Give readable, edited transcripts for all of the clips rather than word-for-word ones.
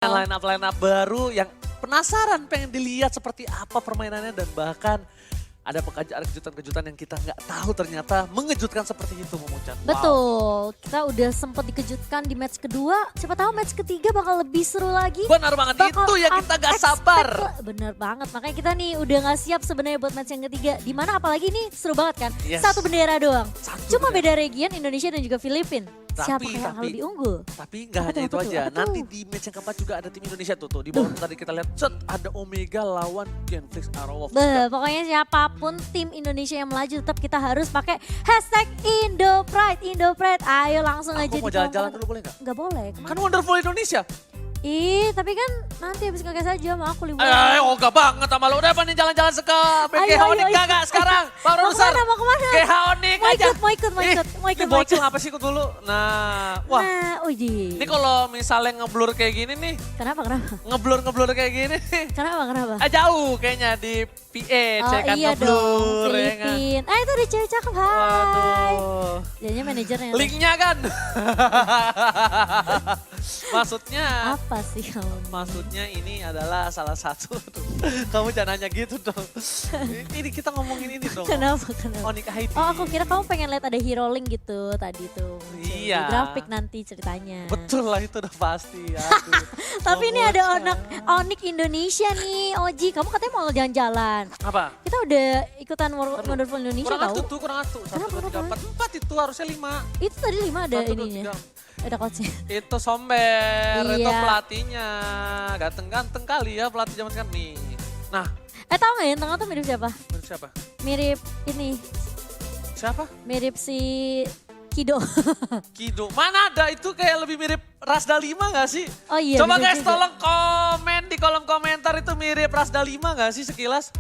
Line up baru yang penasaran pengen dilihat seperti apa permainannya dan bahkan ada kejutan-kejutan yang kita nggak tahu ternyata mengejutkan seperti itu Momochan. Wow. Betul, kita udah sempat dikejutkan di match kedua, siapa tahu match ketiga bakal lebih seru lagi. Benar banget, itu yang kita gak sabar. Bener banget, makanya kita nih udah gak siap sebenarnya buat match yang ketiga. Dimana apalagi ini seru banget kan, Yes. satu bendera doang. Cuma bendera. beda region Indonesia dan juga Filipina. Siapa yang lebih unggul? Tapi nggak hanya itu aja, nanti di match yang keempat juga ada tim Indonesia tuh. Di bawah tadi kita lihat, set ada Omega lawan Genflix Arrow of Pokoknya siapapun tim Indonesia yang melaju tetap kita harus pakai hashtag IndoPride. Ayo langsung aja Aku mau jalan-jalan dulu boleh nggak? Nggak boleh. Kan Wonderful Indonesia. Ih, tapi kan nanti habis ngegas aja sama aku liburan. Oga banget sama lo. Udah apa nih jalan-jalan ke GH Onyx gak sekarang? Pak Produser. Mau kemana? GH Onyx aja. Mau ikut. Ini bocil apa sih ikut dulu? Nah, wah. Nah, Ini kalau misalnya ngeblur kayak gini nih. Kenapa? Ngeblur kayak gini. Kenapa? Jauh kayaknya di PH kan iya ngeblur. dong, Ya kan? Filipin. Itu ada cewek cakep, hai. Waduh. Jadinya manajernya. Linknya kan. Maksudnya. Apa sih kamu? Maksudnya ini adalah salah satu. Kamu jangan nanya gitu dong. Ini kita ngomongin ini dong. Kenapa? Onyx ID. Oh, aku kira kamu pengen lihat ada hero link gitu tadi tuh. Iya. Di grafik nanti ceritanya. Betul lah itu udah pasti. Aduh. Tapi ini ada Onyx Indonesia nih, Oji. Kamu katanya mau jalan-jalan. Apa? Kita udah ikutan Wonderful Indonesia Kurang tahu. kurang atu. 1, 2, 3, Kenapa? 4 itu harusnya 5. Itu tadi 5 ada 1, 2, ininya. 3. Ada coachnya. Itu Somber, Iya. itu pelatihnya. Ganteng-ganteng kali ya pelatih zaman sekarang nih. Nah, Tahu nggak yang tengah tuh mirip siapa? menurut siapa? Mirip ini, Siapa? mirip si Kido. Kido. Mana ada itu kayak lebih mirip Rasda 5 gak sih? Oh iya. Coba bisa guys juga. tolong komen di kolom komentar itu mirip Rasda 5 gak sih sekilas?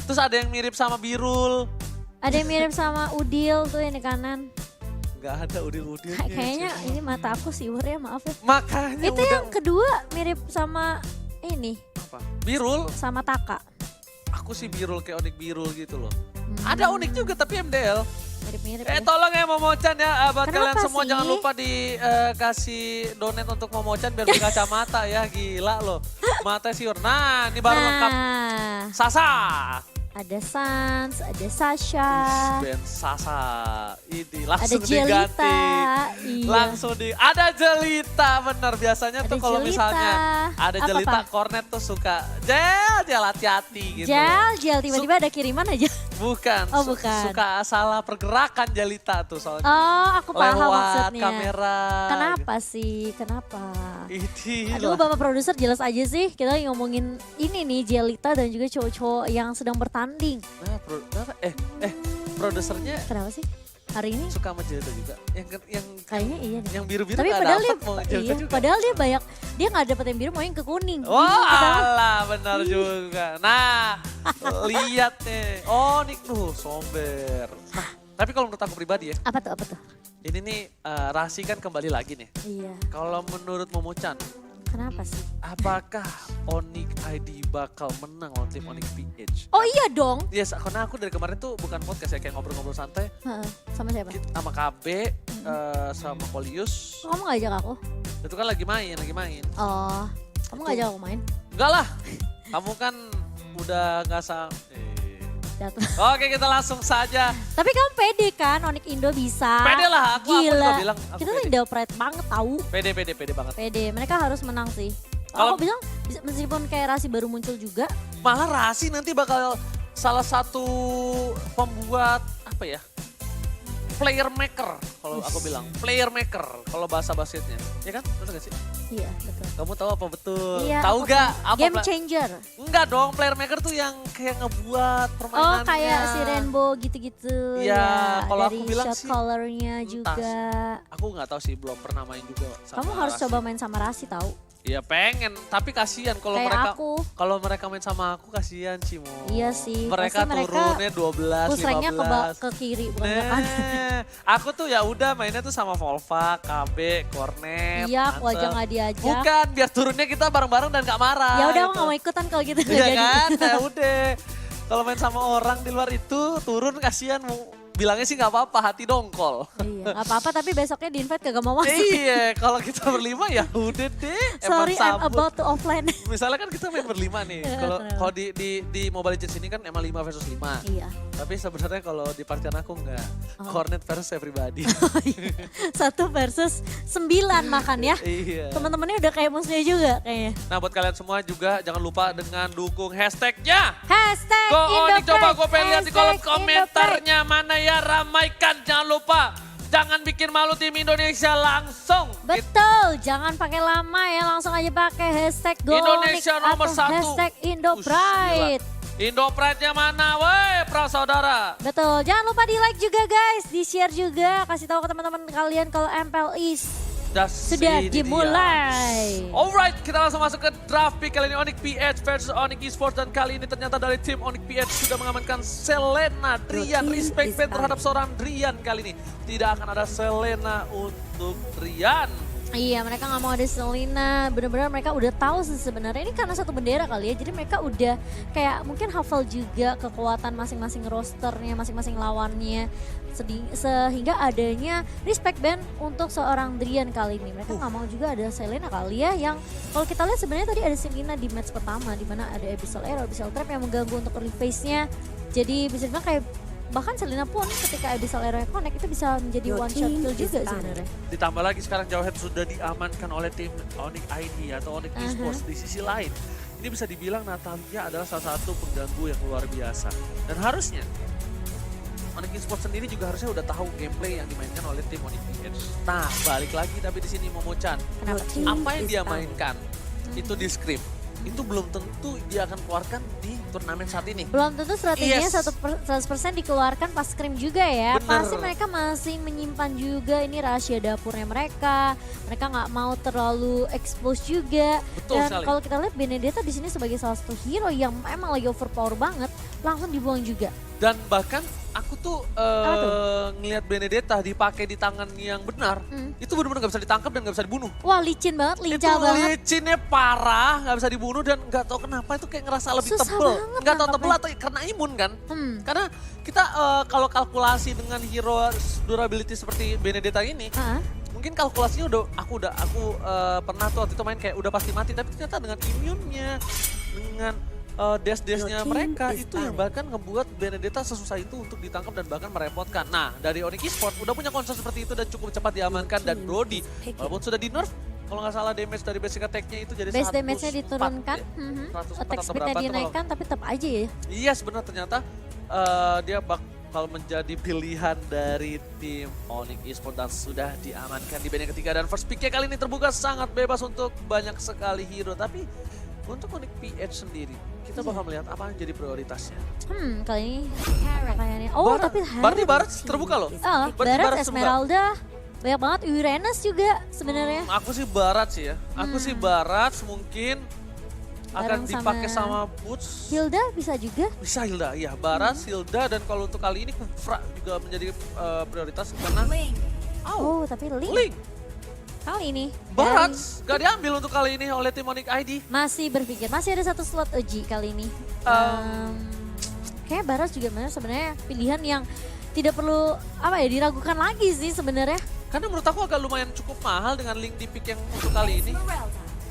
Terus ada yang mirip sama Birul. Ada yang mirip sama Udil tuh yang di kanan. Gak ada udil-udil. Kayaknya ini mata aku siwur ya, maaf ya. Makanya Itu yang kedua mirip sama ini, apa? Birul. sama Taka. Aku sih Birul kayak Onyx Birul gitu loh. Ada Onyx juga tapi MDL. Mirip-mirip ya. Tolong ya Momochan ya, buat Kenapa kalian semua sih? jangan lupa dikasih donate untuk Momochan biar beli kacamata ya, gila loh. Mata siur. Nah ini baru lengkap. Nah, Sasa. ada Sans, ada Sasha, Ben Sasa. Ini ada langsung Jelita. diganti. Iya. Langsung ada Jelita, bener. Biasanya tuh Ada kalau Jelita. misalnya ada Apa, Jelita, Pak? Cornet tuh suka Jel hati-hati gitu. Jel, tiba-tiba ada kiriman aja. Bukan. Oh, bukan. Suka salah pergerakan Jelita tuh soalnya. Oh, aku paham Lewat maksudnya. kamera. Kenapa sih? Kenapa? Ini Aduh, Bapak produser jelas aja sih. Kita lagi ngomongin ini nih, Jelita dan juga cowok-cowok yang sedang bertanding. Nah, produsernya Kenapa sih? Hari ini suka sama Jelita juga. Yang kayaknya iya nih. yang biru-biru Tapi nggak padahal dapet mau dia, Jelita iya, juga. padahal dia banyak, dia nggak dapet yang biru, mau yang ke kuning. Wah, Bingung kita. alah, benar juga. Nah, lihat nih. Oh, nih Somber. Nah, tapi kalau menurut aku pribadi ya, Apa tuh? ini nih Rasi kan kembali lagi nih. Iya, Kalau menurut Momochan, kenapa sih? apakah Onyx ID bakal menang lawan tim Onyx PH? Oh iya dong. Yes, karena aku dari kemarin tuh bukan podcast ya, kayak ngobrol-ngobrol santai Heeh, sama siapa? sama KB, sama Polius. Kamu nggak ajak aku? Itu kan lagi main. Oh, kamu nggak ajak aku main? Enggak lah, kamu kan udah nggak Datang. Oke, kita langsung saja. Tapi kamu pede kan, Onyx Indo bisa. Pede lah, aku Gila. juga bilang aku Kita tuh pede. Indo-pride banget tahu. Pede banget. Pede, mereka harus menang sih. Kalau- Aku bilang meskipun kayak Rasi baru muncul juga. Malah Rasi nanti bakal salah satu pembuat apa ya? Player maker kalau aku bilang. Player maker kalau bahasa basketnya. Ya kan? Betul gak sih? Iya, betul. Kamu tahu apa betul? Iya, Tahu aku gak? tahu. Game changer. Enggak dong, player maker tuh yang kayak ngebuat permainannya. Oh, kayak si Rainbow gitu-gitu. Iya, ya. kalau Dari aku bilang shot sih, colornya entah juga. Aku nggak tahu sih, belum pernah main juga sama Kamu harus Rasi. coba main sama Rasi tahu. Iya pengen, tapi kasihan kalau Kayak mereka aku. kalau mereka main sama aku kasihan Cimo. Iya sih, Mereka pasti mereka turunnya 12, Push ranknya 15. ke kiri bukan ke kanan. Nah, aku tuh ya udah mainnya tuh sama Volva, KB, Cornet. Iya, aku aja Ansel. nggak diajak. Bukan, biar turunnya kita bareng-bareng dan gak marah. Ya udah aku gitu. nggak mau ikutan kalau gitu. nggak Iya jadi. kan, ya udah. Kalau main sama orang di luar itu turun kasihan bilangnya sih nggak apa-apa, hati dongkol. Iya, gak apa-apa tapi besoknya di invite kagak mau masuk. Iya, kalau kita berlima ya udah deh. Sorry, I'm sambut. about to offline. Misalnya kan kita main berlima nih. Kalau Kenapa? kalau di Mobile Legends ini kan emang 5 versus 5. Iya. Tapi sebenarnya kalau di partian aku enggak. Oh. Cornet versus everybody. 1 versus 9 makan ya. Iya. Teman-temannya udah kayak musuhnya juga kayaknya. Nah buat kalian semua juga jangan lupa dengan dukung hashtagnya. Hashtag Go on, coba gue pengen lihat di kolom Hashtag komentarnya mana ya, ramaikan. Jangan lupa, jangan bikin malu tim Indonesia langsung. Betul, jangan pakai lama ya, langsung aja pakai hashtag GoOnik Indonesia nomor atau 1. hashtag IndoPride. Indo-Pride-nya mana, weh, pra saudara. Betul, jangan lupa di like juga guys, di share juga, kasih tahu ke teman-teman kalian kalau MPL East sudah Ini dia. dimulai. Alright, kita langsung masuk ke draft pick kali ini. Onyx PH versus Onyx Esports. Dan kali ini ternyata dari tim Onyx PH sudah mengamankan Selena. Drian, respect band terhadap seorang Drian kali ini. Tidak akan ada Selena untuk Drian. Iya, mereka nggak mau ada Selena. Bener-bener mereka udah tahu sih sebenarnya ini karena satu bendera kali ya. Jadi mereka udah kayak mungkin hafal juga kekuatan masing-masing rosternya, masing-masing lawannya. Sehingga adanya respect band untuk seorang Drian kali ini. Mereka nggak mau juga ada Selena kali ya. Yang kalau kita lihat sebenarnya tadi ada Selena di match pertama, di mana ada Abyssal Arrow, Abyssal Trap yang mengganggu untuk early phase-nya. Jadi bisa dibilang kayak bahkan Selena pun ketika Abyssal Arrow connect itu bisa menjadi one shot kill juga sebenarnya. Ditambah lagi sekarang Jawhead sudah diamankan oleh tim Onyx ID atau Onyx Esports. Di sisi lain, ini bisa dibilang Natalia adalah salah satu pengganggu yang luar biasa. Dan harusnya Onyx Esports sendiri juga harusnya udah tahu gameplay yang dimainkan oleh tim Onyx PH. Nah, balik lagi tapi di sini Momochan. Kenapa? Apa yang dia mainkan itu di script. Itu belum tentu dia akan keluarkan di turnamen saat ini. Belum tentu strateginya Yes. 100% dikeluarkan pas scrim juga ya. Bener. Pasti mereka masih menyimpan juga ini rahasia dapurnya mereka. Mereka nggak mau terlalu expose juga. Betul Dan sekali. kalau kita lihat Benedetta di sini sebagai salah satu hero yang emang lagi overpower banget, langsung dibuang juga. Dan bahkan aku tuh tuh? ngelihat Benedetta dipakai di tangan yang benar. Itu benar-benar gak bisa ditangkap dan gak bisa dibunuh. Wah licin banget, Itu lincah banget. licinnya parah, gak bisa dibunuh dan gak tahu kenapa itu kayak ngerasa lebih Susah tebel. banget Gak tahu tebel nangkapnya. atau karena imun kan. Hmm. Karena kita kalau kalkulasi dengan hero durability seperti Benedetta ini, Ah, mungkin kalkulasinya aku pernah tuh waktu itu main kayak udah pasti mati, tapi ternyata dengan imunnya, dengan dash-dashnya mereka itu yang bahkan ngebuat Benedetta sesusah itu untuk ditangkap dan bahkan merepotkan. Nah, dari Onyx Esports udah punya konsep seperti itu dan cukup cepat diamankan. Dan Brody walaupun sudah di nerf, kalau nggak salah damage dari basic attack-nya itu jadi base 104 damage-nya diturunkan, ya. 104 attack atau speed-nya berapa tuh dinaikkan tapi tetap aja ya. Iya sebenarnya ternyata dia bakal menjadi pilihan dari tim Onyx Esports dan sudah diamankan di band yang ketiga. Dan first pick-nya kali ini terbuka sangat bebas untuk banyak sekali hero. Tapi untuk Onyx PH sendiri, kita bakal melihat apa yang jadi prioritasnya. Kali ini kayaknya. Oh, tapi Berarti Barat terbuka loh. Oh, Berarti Barat, terbuka. Esmeralda, banyak banget Uranus juga sebenarnya. Aku sih Barat sih ya. Aku sih Barat mungkin akan Bareng dipakai sama sama Boots. Hilda bisa juga. Bisa Hilda, iya. Barat, Hilda, dan kalau untuk kali ini Kufra juga menjadi prioritas karena Oh, tapi Link Link. kali ini Barat dari- gak diambil untuk kali ini oleh tim Onyx ID. masih berpikir, masih ada satu slot uji kali ini. Kayak Barat juga sebenarnya pilihan yang tidak perlu apa ya diragukan lagi sih sebenarnya. Karena menurut aku agak lumayan cukup mahal dengan Link di pick yang untuk kali ini.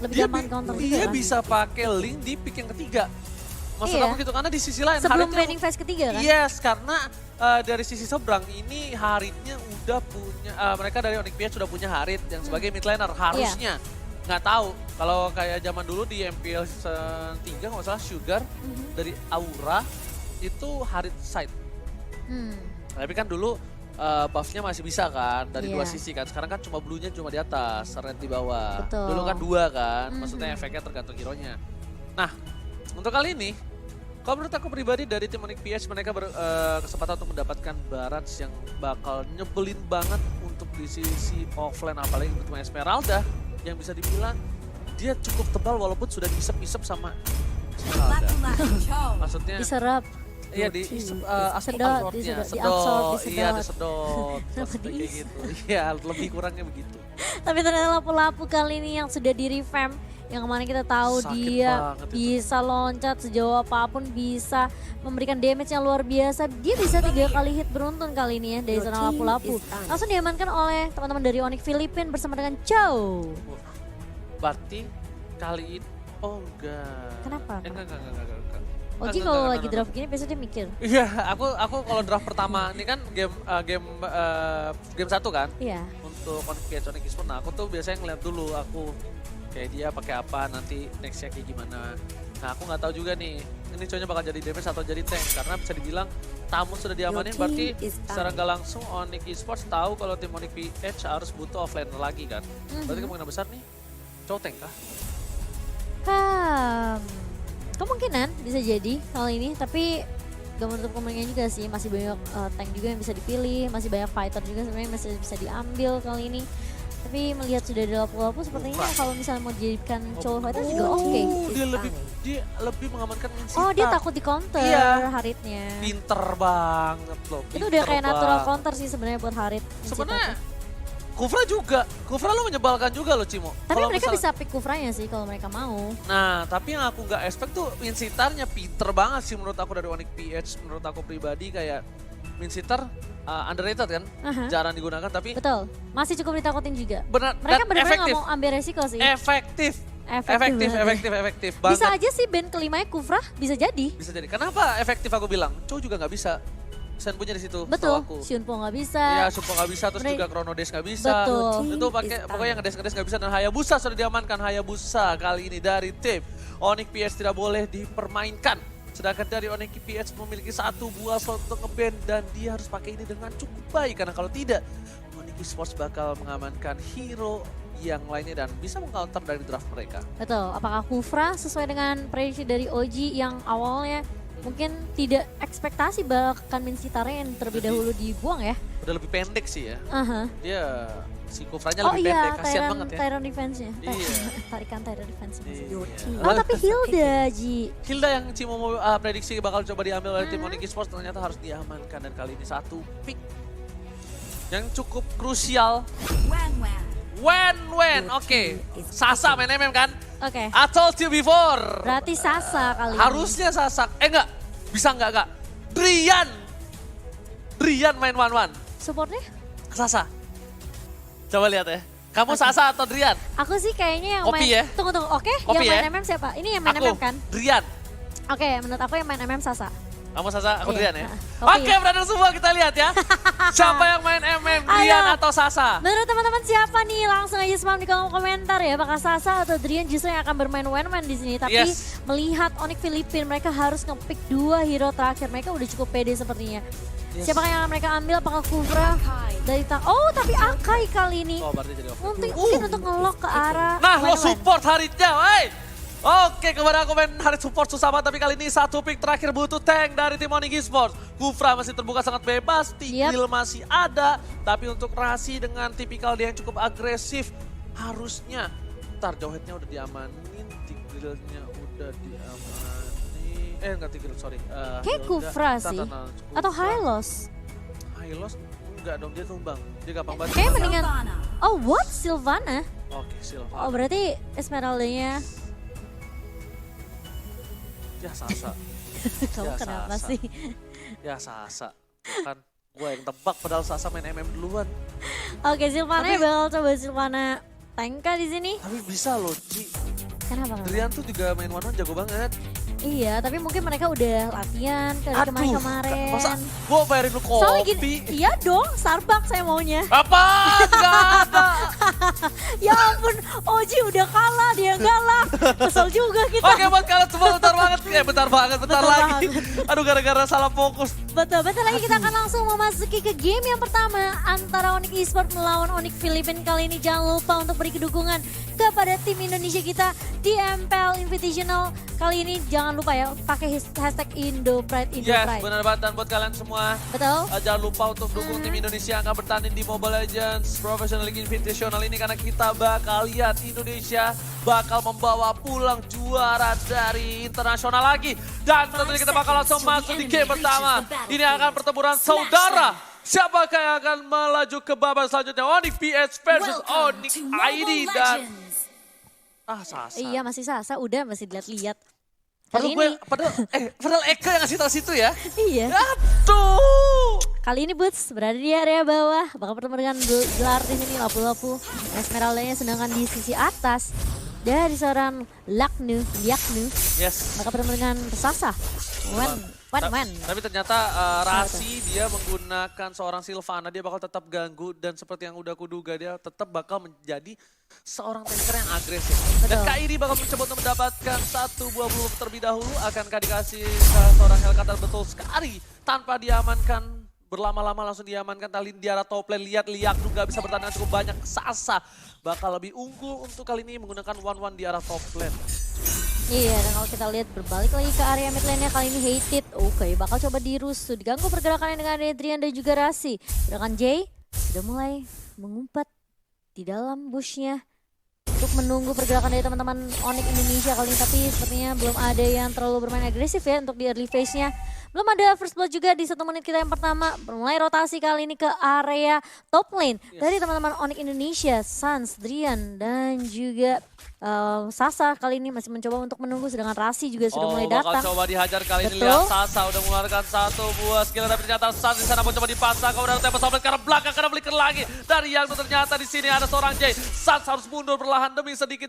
Lebih Dia, gampang counter juga dia kan. bisa pakai Link di pick yang ketiga. Maksud Iya. aku gitu, karena di sisi lain Sebelum Haritnya- training phase ketiga kan? Yes, karena dari sisi seberang ini Haritnya udah punya, mereka dari Onyx PH sudah punya Harit yang sebagai mid laner harusnya. Nggak tahu, kalau kayak zaman dulu di MPL season 3 nggak salah Sugar dari Aura itu Harit side. Tapi kan dulu buff-nya masih bisa kan dari dua Iya. sisi kan. Sekarang kan cuma blue-nya cuma di atas, red di bawah. Betul. Dulu kan dua kan, maksudnya efeknya tergantung hero-nya. Nah, untuk kali ini, kalau menurut aku pribadi dari tim Onyx PH mereka berkesempatan untuk mendapatkan Barat yang bakal nyebelin banget untuk di sisi offline, apalagi untuk Esmeralda yang bisa dibilang dia cukup tebal walaupun sudah diisep-isep sama Esmeralda. Maksudnya Diserap. iya di Sedot, diabsorb, iya disedot. disedot, Kenapa maksudnya kayak diisep? gitu. Iya, lebih kurangnya begitu. Tapi ternyata lapu-lapu kali ini yang sudah di revamp yang kemarin kita tahu Sakit dia banget itu. bisa loncat sejauh apapun, bisa memberikan damage yang luar biasa. Dia bisa 3 kali hit beruntun kali ini ya dari zona lapu-lapu. Langsung diamankan oleh teman-teman dari Onyx Filipina bersama dengan Chow. Berarti kali ini, oh enggak. Kenapa? Enggak. Oji Enggak, kalau enggak, lagi enggak. draft gini biasanya dia mikir. Iya, aku kalau draft pertama ini kan game 1 kan Iya. untuk Onyx Esports. Nah, aku tuh biasanya ngeliat dulu aku kayak dia pakai apa, nanti nextnya kayak gimana. Nah, aku nggak tahu juga nih ini cowoknya bakal jadi damage atau jadi tank karena bisa dibilang tamu sudah diamanin, berarti secara nggak langsung Onyx Esports tahu kalau tim Onyx PH harus butuh offlaner lagi kan. Berarti kemungkinan besar nih cowok tank kah? Kemungkinan bisa jadi kali ini, tapi gak menutup kemungkinan juga sih, masih banyak tank juga yang bisa dipilih, masih banyak fighter juga sebenarnya masih bisa diambil kali ini. Tapi melihat sudah ada lapu-lapu sepertinya kalau misalnya mau dijadikan cowok fighter juga oke. Dia lebih mengamankan Minsita. Oh dia takut di counter Iya. Haritnya. Pinter banget loh. Itu udah kayak pinter natural banget. counter sih sebenarnya buat Harit. Sebenarnya Kufra juga, Kufra lo menyebalkan juga lo Cimo. Tapi Kalau mereka misal- bisa pick Kufranya sih kalau mereka mau. Nah, tapi yang aku nggak expect tuh Minsitarnya pinter banget sih menurut aku dari Onyx PH. Menurut aku pribadi kayak Minsitar underrated kan, Aha. jarang digunakan tapi Betul, masih cukup ditakutin juga. benar Mereka dan benar-benar efektif. nggak mau ambil resiko sih. Efektif. Efektif banget ya. Efektif banget. Bisa aja sih band kelimanya Kufra, bisa jadi. Bisa jadi. Kenapa efektif aku bilang? Chow juga nggak bisa. Sen punya di situ. Betul, setahu aku. Shunpo nggak bisa. Iya, Supo nggak bisa, terus Mereka- juga Chrono Dash nggak bisa. Betul. Itu pakai pokoknya yang ngedes nggak bisa, dan Hayabusa sudah diamankan. Hayabusa kali ini dari tim Onyx PH tidak boleh dipermainkan. Sedangkan dari Onyx PH memiliki 1 buah slot untuk ngeband dan dia harus pakai ini dengan cukup baik karena kalau tidak Onyx Esports bakal mengamankan hero yang lainnya dan bisa mengcounter dari draft mereka. Betul, apakah Kufra sesuai dengan prediksi dari Oji yang awalnya mungkin tidak ekspektasi bahkan Minsitarnya yang terlebih dahulu dibuang ya? Udah lebih pendek sih ya. Aha. Dia si Kufranya Oh lebih iya, pendek, kasihan banget ya. Tyron defense-nya. Iya. Tarikan Tyron defense-nya. Iya. Oh tapi Hilda, Ji. Hilda yang Cimo mau prediksi bakal coba diambil oleh tim Onyx Esports ternyata harus diamankan dan kali ini 1 pick yang cukup krusial. When, oke. Sasa main MM kan? Oke, I told you before. berarti Sasa kali ini. Harusnya Sasa, enggak, bisa enggak. Drian main 1-1 Supportnya? ke Sasa. Coba lihat ya. Kamu Sasa atau Drian? Aku sih kayaknya yang Kopi main... ya? Tunggu, oke? Kopi Yang main ya? MM siapa? Ini yang main Aku, MM kan? Drian. Oke, menurut aku yang main MM Sasa. Kamu Sasa, aku Iya, Drian ya? kopi Oke, ya. brother semua kita lihat ya. Siapa yang main MM, Drian Ayo. atau Sasa? Menurut teman-teman siapa nih? Langsung aja spam di kolom komentar ya. Apakah Sasa atau Drian justru yang akan bermain one-man di sini. Tapi Yes. melihat Onyx Filipina, mereka harus nge-pick 2 hero terakhir. Mereka udah cukup pede sepertinya. Yes. Siapa yang akan mereka ambil? Apakah Kufra dari Oh, tapi Akai kali ini. Oh, berarti jadi off. Mungkin untuk nge-lock ke arah Nah, lo one-on-one. support Haritnya, wey. Oke, kemarin aku main Harit support susah banget, tapi kali ini 1 pick terakhir butuh tank dari tim Onyx Esports. Kufra masih terbuka sangat bebas, Tigil masih ada, tapi untuk Rasi dengan tipikal dia yang cukup agresif, harusnya. Ntar jauhnya udah diamanin, Tigilnya udah diamanin. Enggak Tigil, sorry. Kayak Hilda. Kufra Ntar, sih. ntar, Kufra. Atau Hylos. Hylos? Enggak dong, dia tumbang. Dia gampang banget. Kayak mendingan... Oh, what? Sylvana? Oke, Silva. Oh, berarti Esmeralda-nya... Ya Sasa. Kamu Ya, kenapa Sasa. sih? Ya Sasa. Kan gue yang tebak padahal Sasa main MM duluan. Oke, Sylvana bakal coba Sylvana tank di sini. Tapi bisa loh, Ci. Kenapa? Drian tuh juga main one-one jago banget. Iya, tapi mungkin mereka udah latihan kemarin-kemarin. Masa gue bayarin lu Soalnya kopi? gini, iya dong, Starbucks saya maunya. Apa? Gak ada. Ya ampun, Oji udah kalah, dia galak. Kesel juga kita. Oke buat kalian semua bentar banget. Bentar Betul lagi. banget. Aduh gara-gara salah fokus. Betul, bentar lagi kita akan langsung memasuki ke game yang pertama antara Onyx Esports melawan Onyx Filipina. Kali ini jangan lupa untuk beri dukungan kepada tim Indonesia kita di MPL Invitational. Kali ini jangan lupa ya pakai hashtag IndoPride. Yes, benar banget. Dan buat kalian semua, Betul. jangan lupa untuk dukung tim Indonesia yang akan bertanding di Mobile Legends Professional League Invitational ini karena kita bakal lihat Indonesia bakal membawa pulang juara dari internasional lagi. Dan tentunya kita bakal langsung masuk di game pertama. Ini akan pertempuran saudara. Siapakah yang akan melaju ke babak selanjutnya? Onyx PH versus Onyx ID dan Sasa. Iya masih Sasa, udah masih dilihat-lihat. Kali Padahal ini, padahal Eka yang ngasih tahu situ ya. iya. Aduh. Kali ini Boots berada di area bawah, bakal bertemu dengan gelar di sini lapu-lapu. Esmeralda-nya sedangkan di sisi atas dari seorang Liaknu Yes. bakal bertemu dengan Sasa. Wen. Tapi ternyata Rasi dia menggunakan seorang Sylvana, dia bakal tetap ganggu dan seperti yang udah kuduga dia tetap bakal menjadi seorang tanker yang agresif. Dan Betul. KID bakal mencoba untuk mendapatkan satu buah blue terlebih dahulu. Akankah dikasih ke seorang Hellcutter? Betul sekali. Tanpa diamankan, berlama-lama langsung diamankan. Talin di arah top lane, lihat Liaknu gak bisa bertahan cukup banyak. Sasa bakal lebih unggul untuk kali ini menggunakan 1-1 di arah top lane. Iya, dan kalau kita lihat berbalik lagi ke area mid lane-nya kali ini Hated. Oke, bakal coba dirusuh, diganggu pergerakannya dengan Adrian dan juga Rasi. Sedangkan Jay sudah mulai mengumpat di dalam bush-nya untuk menunggu pergerakan dari teman-teman Onyx Indonesia kali ini. Tapi sepertinya belum ada yang terlalu bermain agresif ya untuk di early phase-nya. Belum ada first blood juga di 1 menit kita yang pertama. Mulai rotasi kali ini ke area top lane dari teman-teman Onyx Indonesia. Sans, Drian, dan juga Sasa kali ini masih mencoba untuk menunggu. Sedangkan Rasi juga sudah mulai datang. Bakal coba dihajar kali ini. Betul. Lihat Sasa udah mengeluarkan satu buah skill. Tapi ternyata Sans di sana pun coba dipasang. Kemudian Tempest Open karena belakang, karena flicker lagi. Dari yang ternyata di sini ada seorang Jay. Sans harus mundur perlahan demi sedikit.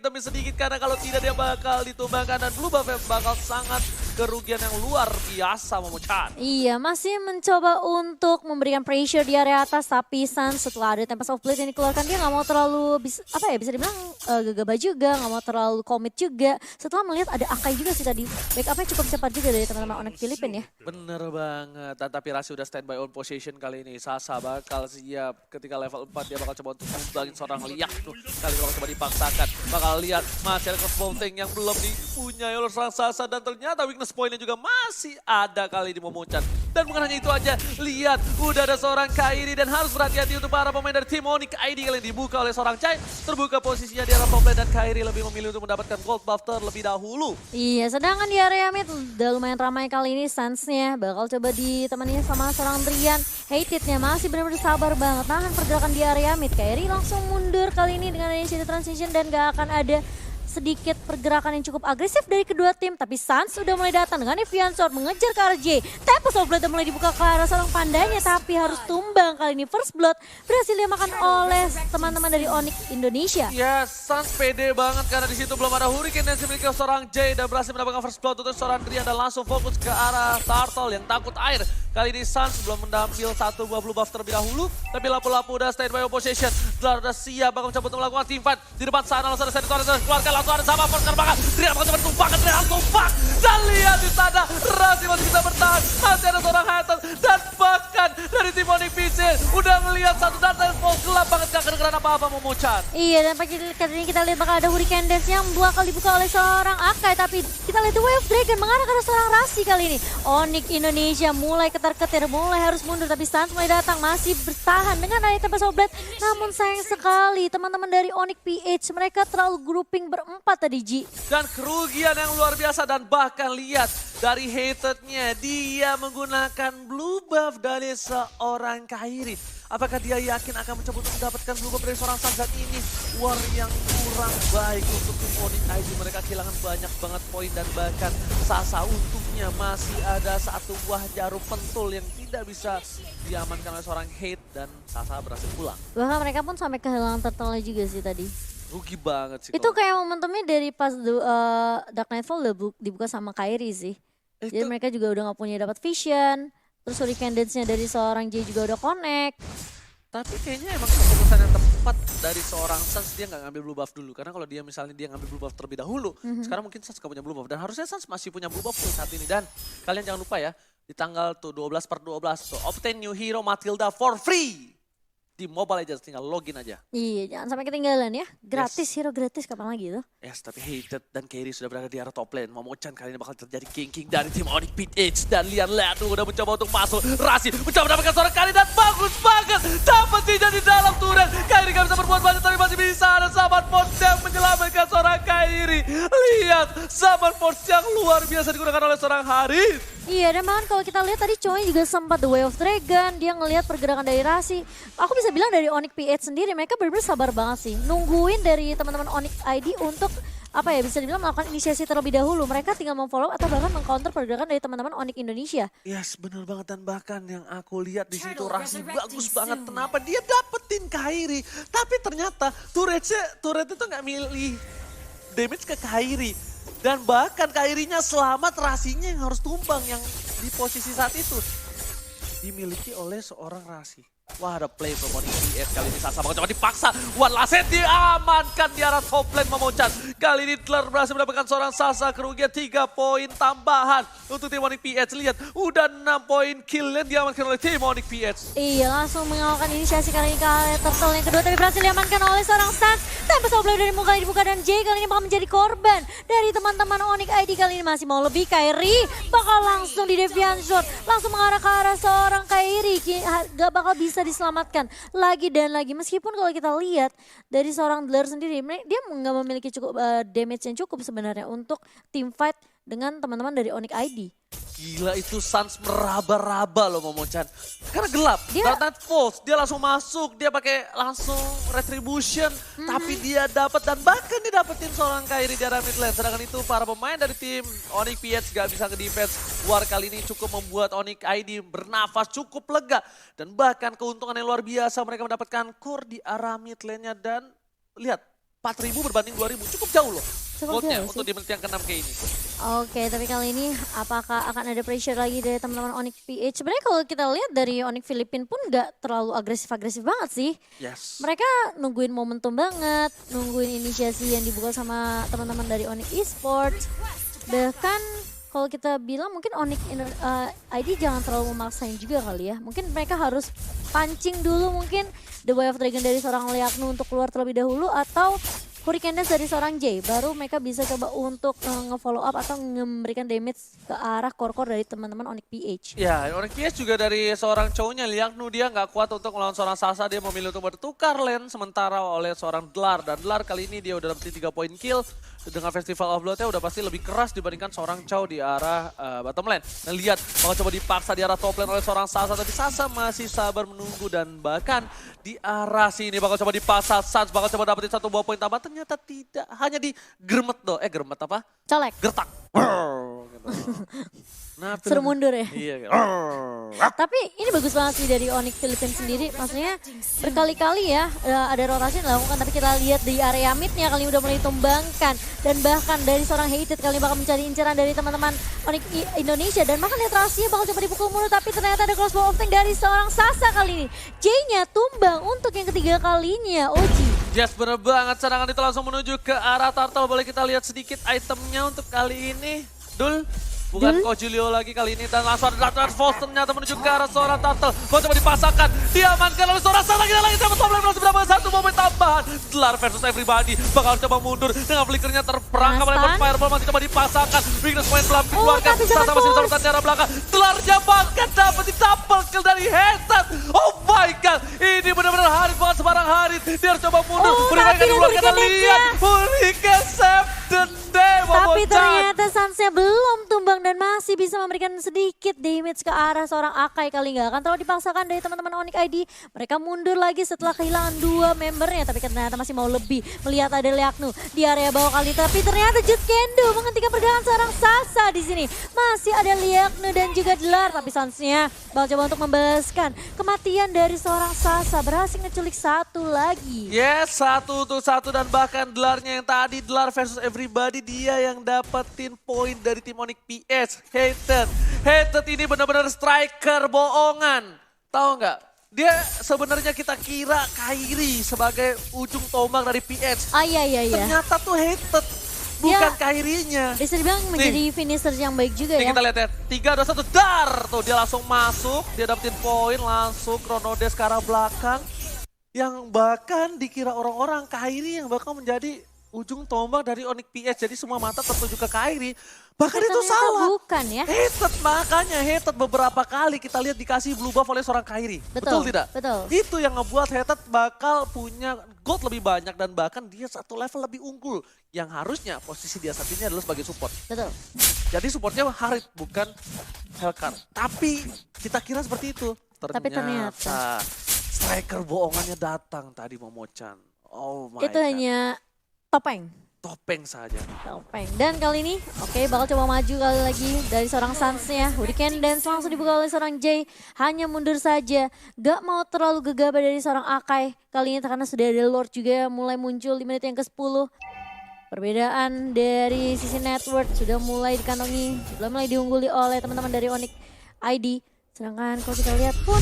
Karena kalau tidak dia bakal ditumbangkan. Dan Blue Buff bakal sangat kerugian yang luar biasa Momochan. Iya, masih mencoba untuk memberikan pressure di area atas, tapi Sans setelah ada Tempest of Blade yang dikeluarkan dia nggak mau terlalu bisa dibilang gegabah juga, nggak mau terlalu commit juga. Setelah melihat ada Akai juga sih tadi, backupnya cukup cepat juga dari teman-teman Onyx Filipina ya. Bener banget, dan tapi Rasi udah standby on position kali ini. Sasa bakal siap ketika level 4 dia bakal coba untuk numbangin seorang Liaknu. Kali ini bakal coba dipaksakan, bakal lihat masih ada crossbolting yang belum dipunyai oleh seorang Sasa dan ternyata weakness pointnya juga masih ada kali di Momochan. Dan bukan hanya itu aja, lihat udah ada seorang Kairi dan harus berhati-hati untuk para pemain dari tim Onyx ID kali ini dibuka oleh seorang Chai. Terbuka posisinya di arah top lane dan Kairi lebih memilih untuk mendapatkan gold buff terlebih dahulu. Iya, sedangkan di area mid udah lumayan ramai kali ini. Sans-nya bakal coba ditemani sama seorang Drian. Hated-nya masih benar-benar sabar banget nahan pergerakan di area mid. Kairi langsung mundur kali ini dengan initiative transition dan gak akan ada sedikit pergerakan yang cukup agresif dari kedua tim. Tapi Sans sudah mulai datang dengan Evian Sword mengejar ke arah J. Tempest of Blood udah mulai dibuka ke arah seorang pandanya tapi harus tumbang kali ini. First Blood berhasil dimakan oleh teman-teman dari Onyx Indonesia. Ya, Sans pede banget karena di situ belum ada Hurricane dan dimiliki seorang J dan berhasil mendapatkan first blood untuk seorang Drian dan langsung fokus ke arah Turtle yang takut air. Kali ini Sans belum mengambil satu buah blue buff terlebih dahulu, tapi lapu-lapu udah standby opposition. Gelar udah siap bakal mencoba untuk melakukan team fight. Di depan sana langsung ada Senitor yang keluarkan, langsung ada sama Force terbakar. Drian bakal coba tumpahkan, Drian langsung tumpah. Dan lihat di sana, Rasi masih bisa bertahan. Masih ada seorang Hatter dan bahkan dari tim Onyx PC udah melihat satu data yang full gelap banget, gak kedengeran apa-apa Momochan. Iya, dan pagi kali ini kita lihat bakal ada Hurricane Dance yang bakal dibuka oleh seorang Akai. Tapi kita lihat The Way of Dragon mengarah ke arah seorang Rasi kali ini. Onyx Indonesia mulai ketar-ketir, mulai harus mundur. Tapi Sans mulai datang, masih bertahan dengan ada Tempest of Blood. Namun sayang sekali teman-teman dari Onyx PH, mereka terlalu grouping berempat tadi Ji. Dan kerugian yang luar biasa dan bahkan lihat dari Hated-nya dia menggunakan blue buff dari seorang Kairi. Apakah dia yakin akan mencoba untuk mendapatkan blue buff dari seorang Sans? Dan ini war yang kurang baik untuk tim Onyx ID. Mereka kehilangan banyak banget poin dan bahkan Sasa untungnya masih ada satu buah jarum pentul yang tidak bisa diamankan oleh seorang Hate dan Sasa berhasil pulang. Bahkan mereka pun sampai kehilangan turtle juga sih tadi. Rugi banget sih. Itu kayak momentumnya dari pas Dark Nightfall udah dibuka sama Kairi sih. Jadi mereka juga udah gak punya dapat vision. Terus Hurricane Dance-nya dari seorang J juga udah connect. Tapi kayaknya emang keputusan yang tepat dari seorang Sans dia nggak ngambil blue buff dulu. Karena kalau dia misalnya dia ngambil blue buff terlebih dahulu, sekarang mungkin Sans gak punya blue buff. Dan harusnya Sans masih punya blue buff saat ini. Dan kalian jangan lupa ya, di tanggal tuh 12/12 tuh obtain new hero Matilda for free. Di Mobile Legends tinggal login aja. Iya, jangan sampai ketinggalan ya. Gratis, hero gratis kapan lagi tuh. Yes, tapi Hated dan Kairi sudah berada di arah top lane. Momochan kali ini bakal terjadi ganking dari tim Onyx PH. Dan lihat tuh udah mencoba untuk masuk. Rasi mencoba mendapatkan seorang Kairi dan bagus banget. Dapat tidak di dalam turret. Kairi gak bisa berbuat banyak tapi masih bisa. Ada Saban Force yang menyelamatkan seorang Kairi. Lihat, Saban Force yang luar biasa digunakan oleh seorang Haris. Iya, dan bahkan kalau kita lihat tadi cowoknya juga sempat The Way of Dragon. Dia ngelihat pergerakan dari Rasi. Aku bisa bilang dari Onyx PH sendiri mereka benar-benar sabar banget sih. Nungguin dari teman-teman Onyx ID untuk apa ya, bisa dibilang melakukan inisiasi terlebih dahulu. Mereka tinggal memfollow atau bahkan mengcounter pergerakan dari teman-teman Onyx Indonesia. Yes, bener banget, dan bahkan yang aku lihat di situ Rasi bagus banget. Kenapa dia dapetin Kairi, tapi ternyata turret itu nggak milih damage ke Kairi, dan bahkan Kairinya selamat, Rasinya yang harus tumbang, yang di posisi saat itu dimiliki oleh seorang Rasi. Wah, ada play from Onyx PS kali ini. Sasa bakal coba dipaksa. One last hit diamankan di arah top lane Momochan. Kali ini Dlar berhasil mendapatkan seorang Sasa, kerugian 3 poin tambahan untuk tim Onyx PS. Lihat, udah 6 poin kill yang diamankan oleh tim Onyx PS. Iya, langsung mengawalkan inisiasi kali ini ke Turtle yang kedua, tapi berhasil diamankan oleh seorang Sans. Tempo play dari muka dibuka dan Jay kali ini bakal menjadi korban dari teman-teman Onyx ID. Kali ini masih mau lebih, Kairi bakal langsung di Deviant Shot, langsung mengarah ke arah seorang Kairi. Gak bakal bisa diselamatkan lagi dan lagi. Meskipun kalau kita lihat dari seorang Dlar sendiri, dia nggak memiliki cukup damage yang cukup sebenarnya untuk team fight dengan teman-teman dari Onyx ID. Gila, itu Sans meraba-raba loh Momochan. Karena gelap, Dark Knight Falls, dia langsung masuk, dia pakai langsung Retribution, tapi dia dapat, dan bahkan dia dapetin seorang Kairi di arah mid lane. Sedangkan itu para pemain dari tim Onyx PH gak bisa ke-defense. War kali ini cukup membuat Onyx ID bernafas cukup lega, dan bahkan keuntungan yang luar biasa, mereka mendapatkan core di arah mid lane-nya, dan lihat 4.000 berbanding 2.000, cukup jauh loh goldnya untuk di menit yang ke-6 ini. Oke, tapi kali ini apakah akan ada pressure lagi dari teman-teman Onyx PH? Sebenarnya kalau kita lihat dari Onyx Filipin pun nggak terlalu agresif-agresif banget sih. Yes. Mereka nungguin momentum banget, nungguin inisiasi yang dibuka sama teman-teman dari Onyx Esports. Bahkan kalau kita bilang mungkin Onyx ID jangan terlalu memaksain juga kali ya. Mungkin mereka harus pancing dulu mungkin The Way of Dragon dari seorang Liaknu untuk keluar terlebih dahulu, atau Hurricane Dance dari seorang Jay, baru mereka bisa coba untuk nge-follow up atau memberikan damage ke arah core-core dari teman-teman Onyx PH. Ya, Onyx PH juga dari seorang cowoknya Liaknu, dia nggak kuat untuk melawan seorang Sasa, dia memilih untuk bertukar lane sementara oleh seorang Dlar, dan Dlar kali ini dia udah dapetin 3 poin kill. Dengan Festival of Blood-nya udah pasti lebih keras dibandingkan seorang Chow di arah bottom lane. Dan lihat, bakal coba dipaksa di arah top lane oleh seorang Sasa, tapi Sasa masih sabar menunggu, dan bahkan di arah sini bakal coba dipaksa. Sans bakal coba dapetin 1 buah poin tambah, ternyata tidak, hanya di germet doh. Germet apa? Colek. Gertak. Nah, Suruh mundur ya. Iya. Tapi ini bagus banget sih dari Onyx Filipin sendiri. Maksudnya berkali-kali ya ada rotasi yang dilakukan. Tapi kita lihat di area midnya kali ini udah mulai ditumbangkan. Dan bahkan dari seorang Hated kali ini bakal mencari inceran dari teman-teman Onyx Indonesia. Dan bahkan lihat Rasinya bakal coba dipukul mundur. Tapi ternyata ada crossbow of tank dari seorang Sasa kali ini. J-nya tumbang untuk yang ketiga kalinya. Oji. Yes, bener banget. Serangan itu langsung menuju ke arah Turtle. Boleh kita lihat sedikit itemnya untuk kali ini. Dul. Bukan Ko Julio lagi kali ini, dan langsung ada Dark Force ternyata menuju ke arah seorang Turtle. Mau coba dipasangkan, diamankan oleh seorang Sasa. Kita lagi sama top lane berhasil mendapatkan 1 momen tambahan. Dlar versus everybody, bakal coba mundur dengan flickernya terperangkap oleh Fireball, masih coba dipasangkan. Weakness point pelan dikeluarkan, Sasa masih bisa bertahan di arah belakang. Dlarnya bahkan dapat double kill dari Hated. Oh my god, ini benar-benar Harit banget, sebarang Harit. Dia harus coba mundur, Hurricane dikeluarkan, dan lihat Hurricane save the day. Tapi ternyata Sansnya belum tumbang dan masih bisa memberikan sedikit damage ke arah seorang Akai. Kali nggak akan terlalu dipaksakan dari teman-teman Onyx ID. Mereka mundur lagi setelah kehilangan 2 membernya, tapi ternyata masih mau lebih. Melihat ada Liaknu di area bawah kali, tapi ternyata Just Kendo menghentikan pergerakan seorang Sasa di sini. Masih ada Liaknu dan juga Dlar, tapi Sansnya bakal coba untuk membalaskan kematian dari seorang Sasa. Berhasil ngeculik 1 lagi. Yes, 1 untuk 1, dan bahkan Dlarnya yang tadi Dlar versus everybody, dia yang dapetin poin dari tim Onyx PH. Hated ini benar-benar striker bohongan. Tahu nggak? Dia sebenarnya kita kira Kairi sebagai ujung tombak dari PH. Iya. Ternyata tuh Hated, bukan Kairinya. Bisa dibilang menjadi finisher yang baik juga ya. Kita lihat ya, 3, 2, 1, dar! Tuh dia langsung masuk, dia dapetin poin langsung, Chronodes ke arah belakang. Yang bahkan dikira orang-orang Kairi yang bakal menjadi ujung tombak dari Onyx PH. Jadi semua mata tertuju ke Kairi. Bahkan itu salah. Bukan ya. Hated, makanya Hated beberapa kali kita lihat dikasih blue buff oleh seorang Kairi. Betul tidak? Betul. Itu yang ngebuat Hated bakal punya gold lebih banyak, dan bahkan dia 1 level lebih unggul. Yang harusnya posisi dia saat ini adalah sebagai support. Betul. Jadi supportnya Harit, bukan Hellcat. Tapi kita kira seperti itu. Tapi ternyata striker bohongannya datang tadi, Momochan. Oh my Itu god. hanya topeng. topeng saja. Topeng. Dan kali ini, oke, bakal coba maju kali lagi dari seorang Suns-nya. Hurricane Dance langsung dibuka oleh seorang Jay. Hanya mundur saja. Gak mau terlalu gegabah dari seorang Akai. Kali ini karena sudah ada Lord juga mulai muncul di menit yang ke-10. Perbedaan dari sisi network sudah mulai dikantongi. Sudah mulai diungguli oleh teman-teman dari Onyx ID. Sedangkan kalau kita lihat pun,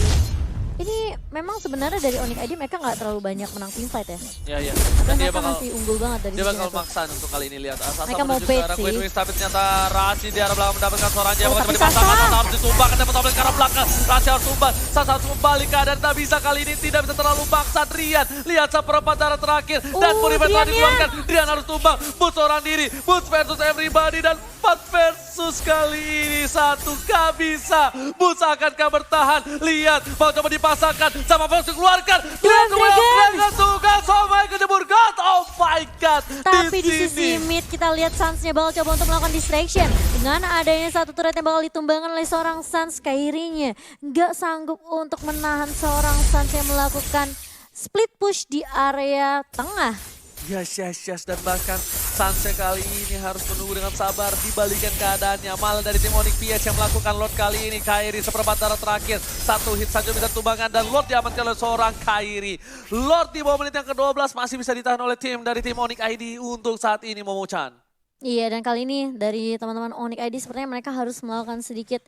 ini memang sebenarnya dari Onyx ID mereka nggak terlalu banyak menang teamfight ya. Iya. Dan Dan dia mereka bakal masih unggul banget dari dia sisi bakal network. maksa untuk kali ini lihat. Sasa Mereka mau menuju bait ke arah sih. Queen Wings, tapi ternyata Rasi di arah belakang mendapatkan seorang Jaya. Oh, Bakal tapi coba dipasangkan, Sasa. Sasa harus ditumbangkan, dapat tablet ke arah belakang. Rasi harus tumbang, Sasa harus kembali keadaan tak bisa kali ini, tidak bisa terlalu paksa Drian. Lihat seperempat darah terakhir dan Purified telah Drian-nya. dikeluarkan. Drian harus tumbang, Boots seorang diri, Boots versus everybody dan 4 versus kali ini 1 gak bisa. Boots akankah bertahan? Lihat, mau coba dipasangkan sama Fox dikeluarkan. Lihat Dragon. tugas, oh my god, jebur god, oh my god. Tapi di sisi mid kita lihat Suns-nya bakal coba untuk melakukan distraction. Dengan adanya satu turret yang bakal ditumbangkan oleh seorang Suns, Kairi-nya nggak sanggup untuk menahan seorang Suns yang melakukan split push di area tengah. Yes. Dan bahkan Sanse kali ini harus menunggu dengan sabar dibalikan keadaannya. Malah dari tim Onyx PH yang melakukan Lord kali ini. Kairi seperempat darah terakhir. 1 hit saja bisa tumbangan dan Lord diamankan oleh seorang Kairi. Lord di bawah menit yang ke-12 masih bisa ditahan oleh tim dari tim Onyx ID untuk saat ini Momo-chan. Iya, dan kali ini dari teman-teman Onyx ID sepertinya mereka harus melakukan sedikit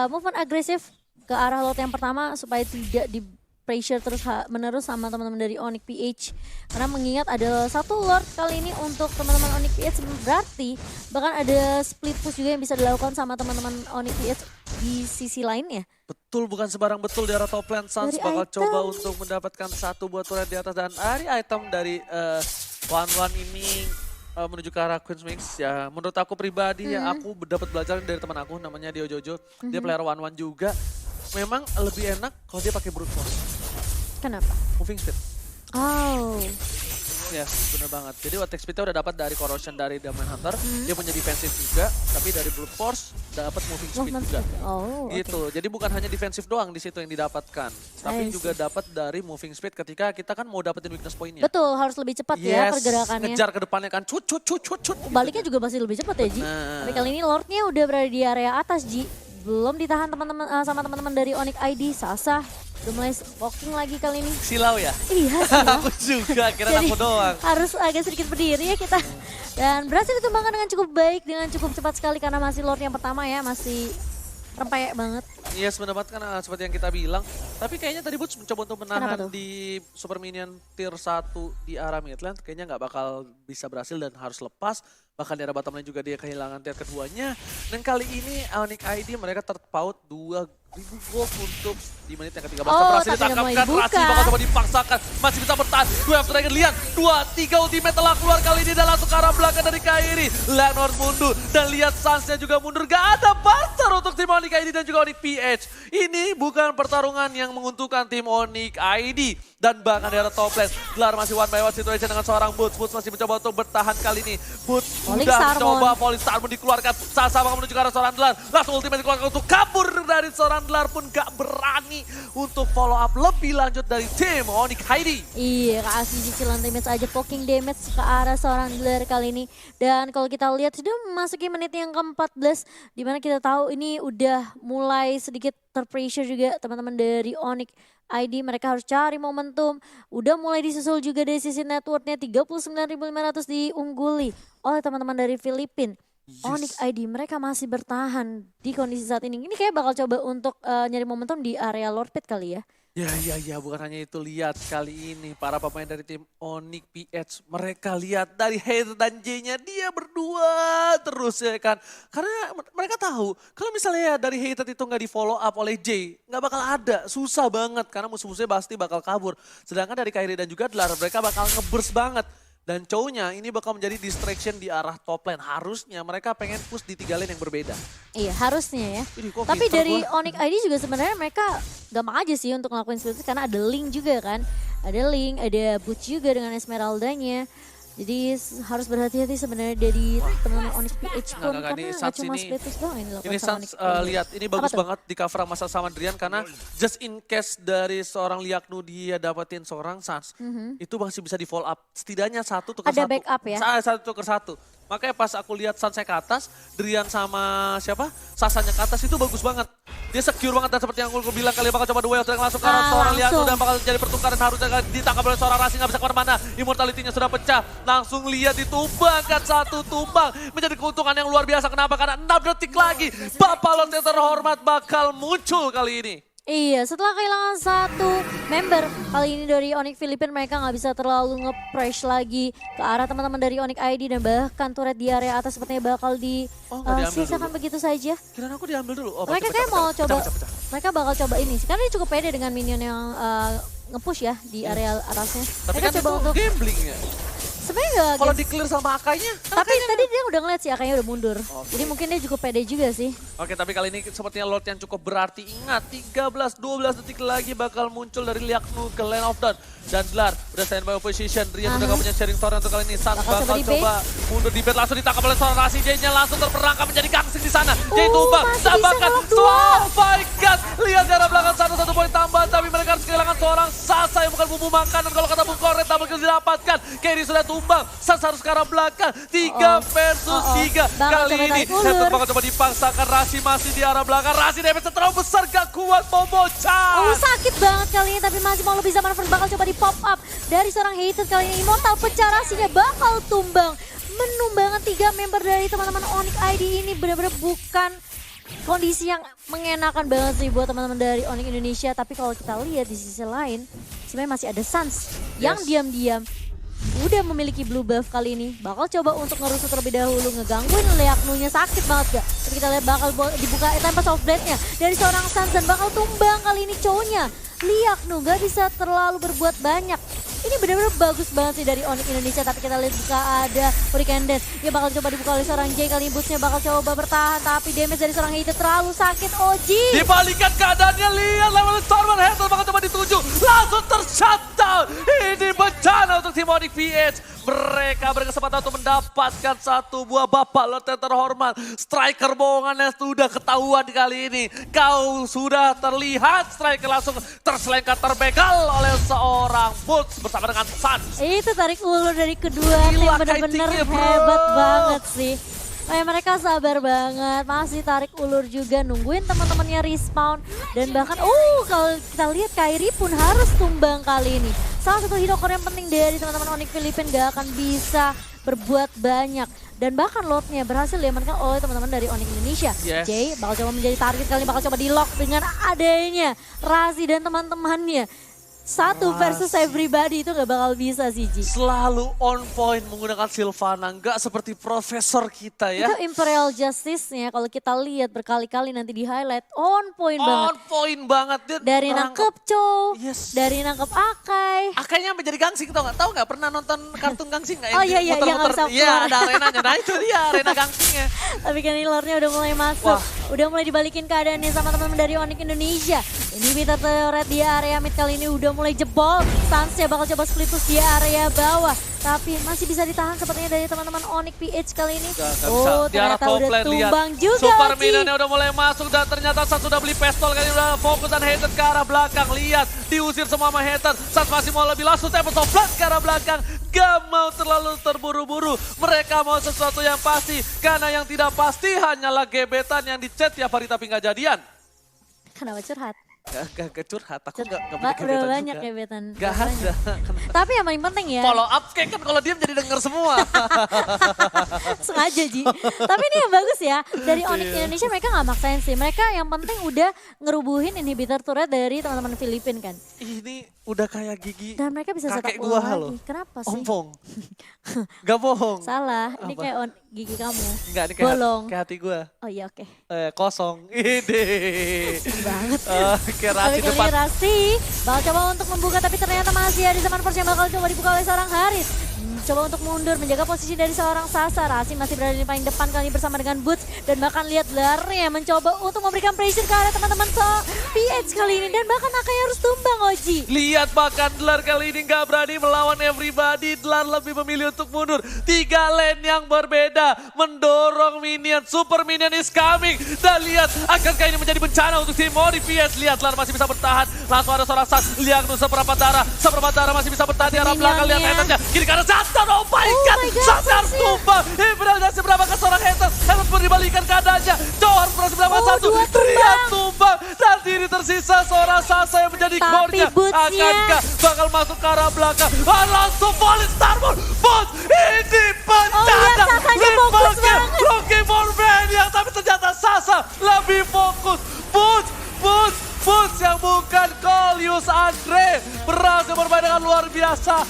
movement agresif ke arah Lord yang pertama supaya tidak di pressure terus menerus sama teman-teman dari Onyx PH. Karena mengingat ada satu Lord kali ini untuk teman-teman Onyx PH, berarti bahkan ada split push juga yang bisa dilakukan sama teman-teman Onyx PH di sisi lainnya. Betul, bukan sembarang betul di arah top lane. Suns Dari bakal item. coba untuk mendapatkan satu buat turret di atas. Dan dari item dari One ini menuju ke arah Queen's Wings. Ya, menurut aku pribadi ya aku dapat belajar dari teman aku namanya Dio Jojo. Dia player One juga. Memang lebih enak kalau dia pakai brute force. Kenapa? Moving speed. Oh, Yes, bener banget. Jadi attack speed-nya udah dapat dari corrosion dari Diamond Hunter. Dia punya defensif juga, tapi dari brute force dapat moving speed movement juga. speed. Oh, oke. Gitu. Jadi bukan hanya defensif doang di situ yang didapatkan, tapi I juga see. dapat dari moving speed ketika kita kan mau dapetin weakness point-nya. Betul, harus lebih cepat ya pergerakannya. ngejar ke depannya kan cut. Baliknya juga masih lebih cepat ya, Ji. Nah. Tapi kali ini Lordnya udah berada di area atas, Ji. Belum ditahan teman-teman sama teman-teman dari Onyx ID. Sasa udah mulai walking lagi kali ini. Silau ya? Iya sih. Aku juga, kira Jadi, aku doang. harus agak sedikit berdiri ya kita. Dan berhasil ditumbangkan dengan cukup baik, dengan cukup cepat sekali karena masih Lord yang pertama ya, masih rempeyek banget. Iya sebenarnya kan seperti yang kita bilang. Tapi kayaknya tadi Boots mencoba untuk Kenapa menahan tuh? di Super Minion tier 1 di arah mid lane. Kayaknya nggak bakal bisa berhasil dan harus lepas. Bahkan di arah bottom lane juga dia kehilangan tier keduanya. Dan kali ini Onyx ID mereka terpaut 2.000 gold untuk di menit yang ke-13. Oh, Berhasil tapi nggak mau ditangkapkan, dibuka. Rasi bakal coba dipaksakan. Masih bisa bertahan. 2 Dragon, lihat. 2-3 ultimate telah keluar kali ini dan langsung ke arah belakang dari Kairi. Lenor mundur dan lihat Suns-nya juga mundur. Gak ada pasar untuk tim Onyx ID dan juga Onyx PH. Ini bukan pertarungan yang menguntungkan tim Onyx ID. Dan bahkan di arah top lane, gelar masih one by one situation dengan seorang Boots. Boots masih mencoba untuk bertahan kali ini. Boots Falling sudah Star mencoba, Moon. Falling Star Moon dikeluarkan. Sasa bakal menuju ke arah seorang Delar. Langsung ultimate dikeluarkan untuk kabur dari seorang Delar pun gak berani untuk follow up lebih lanjut dari tim Onyx ID. Iya, kasih cicilan damage aja, poking damage ke arah seorang dealer kali ini. Dan kalau kita lihat sudah memasuki menit yang ke-14, dimana kita tahu ini udah mulai sedikit terpressure juga teman-teman dari Onyx ID. Mereka harus cari momentum. Udah mulai disusul juga dari sisi networknya, 39.500 diungguli oleh teman-teman dari Filipina. Onyx ID mereka masih bertahan di kondisi saat ini. Ini kayak bakal coba untuk nyari momentum di area Lord Pit kali ya. Ya, bukan hanya itu. Lihat kali ini para pemain dari tim Onyx PH. Mereka lihat dari Hater dan J-nya dia berdua terus ya kan. Karena mereka tahu kalau misalnya dari Hater itu nggak di follow up oleh J, nggak bakal ada. Susah banget karena musuh-musuhnya pasti bakal kabur. Sedangkan dari Kairi dan juga Delar mereka bakal ngeburst banget. Dan cowoknya ini bakal menjadi distraction di arah top lane. Harusnya mereka pengen push di 3 lane yang berbeda. Iya harusnya ya. Ih, kok Tapi pinter dari gua. Onyx ID juga sebenarnya mereka gampang aja sih untuk ngelakuin split push karena ada Link juga kan. Ada Link, ada Butch juga dengan Esmeraldanya. Jadi harus berhati-hati sebenarnya dari teman-teman Onyx PH pun Enggak, karena ini nggak Suns cuma ini- Spiritus doang yang dilakukan Ini sama Suns Onyx PH. lihat ini Apa bagus tuh? banget di cover masa sama Drian karena just in case dari seorang Liaknu dia dapetin seorang Suns itu masih bisa di follow up setidaknya satu tukar Ada satu. backup ya? Satu tukar satu. Makanya pas aku lihat Sunsnya ke atas, Drian sama siapa? Sasanya ke atas itu bagus banget. Dia secure banget dan seperti yang aku bilang kalian bakal coba duel dan langsung ke arah seorang Liaknu langsung. dan bakal jadi pertukaran harusnya ditangkap oleh seorang Rasi nggak bisa kemana-mana. Immortality-nya sudah pecah. Langsung lihat ditumbangkan satu tumbang menjadi keuntungan yang luar biasa. Kenapa? Karena 6 detik lagi Bapalot yang terhormat bakal muncul kali ini. Iya, setelah kehilangan satu member kali ini dari Onyx Filipina, mereka nggak bisa terlalu nge-press lagi ke arah teman-teman dari Onyx ID dan bahkan turret di area atas sepertinya bakal Oh, nggak diambil sisakan dulu. begitu saja. Kirain aku diambil dulu. Oh, Mereka pecah, kayak pecah, mau pecah, coba, pecah, pecah. mereka bakal coba ini sih. Karena dia cukup pede dengan minion yang nge-push ya di area atasnya. Tapi Mereka kan coba itu untuk, gambling ya. sebenarnya nggak Kalau game. di clear sama Akainya. Tapi tadi dia udah ngeliat sih Akainya udah mundur. Oke. Jadi mungkin dia cukup pede juga sih. Oke, tapi kali ini sepertinya Lord yang cukup berarti. Ingat, 13-12 detik lagi bakal muncul dari Liaknu ke Land of Dawn. Dan Dlar udah standby position. Rian udah gak punya sharing story untuk kali ini. Suns Bakal bakal coba di coba mundur di bed. Langsung ditangkap oleh seorang Rasi. Jay-nya langsung terperangkap menjadi gangsing di sana. Jay tumbang, masih bisa tambahkan. ngelok dua. Oh my god. Lihat jarak belakang satu poin tambahan. Tapi mereka harus kehilangan seorang Sasa yang bukan bumbu makanan. Kalau kata Bung Koret, double kill didapatkan. Kerry sudah tumbang. Suns harus ke arah belakang. 3 versus 3. Bakal Kali coba ini tarik ulur. Headset bakal coba dipaksakan. Rasi masih di arah belakang. Rasi damage terlalu besar. Gak kuat Momocha. Sakit banget kali ini tapi masih mau lebih zaman bakal coba di pop up dari seorang hated kali ini. Immortal pecah, Rasinya bakal tumbang. Menumbangkan 3 member dari teman-teman Onyx ID ini benar-benar bukan kondisi yang mengenakan banget sih buat teman-teman dari Onyx Indonesia. Tapi kalau kita lihat di sisi lain sebenarnya masih ada Suns yang Yes. diam-diam udah memiliki blue buff kali ini. Bakal coba untuk ngerusut terlebih dahulu, ngegangguin Liaknunya, sakit banget gak? Tapi kita lihat bakal dibuka tanpa soft blade-nya dari seorang Suns dan bakal tumbang kali ini cowoknya. Liaknu gak bisa terlalu berbuat banyak. Ini benar-benar bagus banget sih dari Onyx Indonesia, tapi kita lihat jika ada Hurricane Dance. Dia bakal coba dibuka oleh seorang Jay, kali ini bootsnya bakal coba bertahan, tapi damage dari seorang hater terlalu sakit. Oji! Dibalikan keadaannya, lihat level Stormer Headset bakal coba dituju. Langsung ter-shutdown. Ini bencana untuk tim Onyx PH. Mereka berkesempatan untuk mendapatkan satu buah bapak lot yang terhormat. Striker bohongannya sudah ketahuan kali ini. Kau sudah terlihat, striker langsung terselengkat terbegal oleh seorang Boots bersama dengan Suns. Itu tarik ulur dari kedua tim, Gila, bener-bener kitingnya, bro. hebat banget sih. Mereka sabar banget, masih tarik ulur juga, nungguin teman-temannya respawn. Dan bahkan, kalau kita lihat Kairi pun harus tumbang kali ini. Salah satu hero core yang penting dari teman-teman Onyx Filipina gak akan bisa berbuat banyak. Dan bahkan lotnya berhasil diamankan oleh teman-teman dari Onyx Indonesia. Yes. Jay bakal coba menjadi target kali ini, bakal coba di lock dengan adanya Razi dan teman-temannya. Satu versus everybody itu gak bakal bisa sih, Ji. Selalu on point menggunakan Sylvana, nggak seperti profesor kita ya. Itu Imperial Justice-nya kalau kita lihat berkali-kali nanti di highlight, on point banget. On point banget. Dia Dari ngerangkep. nangkep Chow, Yes. dari nangkep Akai. Akainya menjadi gangsing tau nggak? Tahu nggak pernah nonton kartun gangsing nggak? Oh, iya, iya, yang nggak bisa Iya keluar. ada arenanya. Nah itu dia arena gangsingnya. Tapi kan ini lore-nya udah mulai masuk. Wah. Udah mulai dibalikin keadaannya sama teman-teman dari Onyx Indonesia. Ini Inhibitor turret di area mid kali ini udah mulai jebol. Suns-nya bakal coba split push di area bawah. Tapi masih bisa ditahan sepertinya dari teman-teman Onyx PH kali ini. Nggak bisa. Di arah Ternyata top udah lane lihat. tumbang juga. Super Oji. minionnya udah mulai masuk dan ternyata Suns sudah beli pistol kali ini udah fokus dan hater ke arah belakang. Lihat diusir semua sama hater. Suns masih mau lebih langsung tempo flat ke arah belakang. Gak mau terlalu terburu-buru. Mereka mau sesuatu yang pasti. Karena yang tidak pasti hanyalah gebetan yang di chat tiap hari tapi nggak jadian. Kenapa curhat? Gak curhat, aku gak punya Udah gebetan banyak juga. gebetan. Gak Udah banyak. ada. Tapi yang paling penting ya, Follow up kayak kan kalau diam jadi denger semua. sengaja Ji. Tapi ini yang bagus ya, dari Onyx Iya. Indonesia mereka gak maksain sih. Mereka yang penting udah ngerubuhin inhibitor turret dari teman-teman Filipina kan. Ini udah kayak gigi Dan mereka bisa kakek setup gua ulang loh. lagi. Kenapa sih? Ompong. Gak bohong. Salah, ini Apa? kayak gigi kamu. Enggak, ini kayak, Bolong. kayak hati gue. Oh iya oke. Kosong. Ide. Banget. Kayak Tapi Rasi kali depan. ini Rasti bakal coba untuk membuka tapi ternyata masih ada zaman force yang bakal coba dibuka oleh seorang Haris. coba untuk mundur, menjaga posisi dari seorang Sasa. Rasi masih berada di paling depan kali ini bersama dengan Boots. Dan bahkan lihat Larnya mencoba untuk memberikan pressure ke arah teman-teman PH kali ini. Dan bahkan Akai harus tumbang, Oji. Lihat bahkan Dlar kali ini nggak berani melawan everybody. Dlar lebih memilih untuk mundur. 3 lane yang berbeda. Mendorong minion. Super minion is coming. Dan lihat akankah ini menjadi bencana untuk tim Mori PS. Lihat Dlar masih bisa bertahan. Langsung ada seorang Sas. Lihat tuh seperempat darah. Seperempat darah masih bisa bertahan di arah belakang. Lihat haters-nya. Kiri kanan Santan. Oh my god. Santan tumbang. Ibrahim kasih berapa ke seorang haters. Haters pun dibalikan keadaannya. Johor berhasil mendapatkan satu. Trian tumbang. Dan ini tersisa seorang Sasa yang menjadi core-nya. Akankah bakal masuk ke arah belakang. Langsung volley Starborn. Boots ini bencana. fokus banget. Rocky Morbania. Tapi ternyata Sasa lebih fokus. Boots yang bukan Coleus Andre berhasil bermain dengan luar biasa.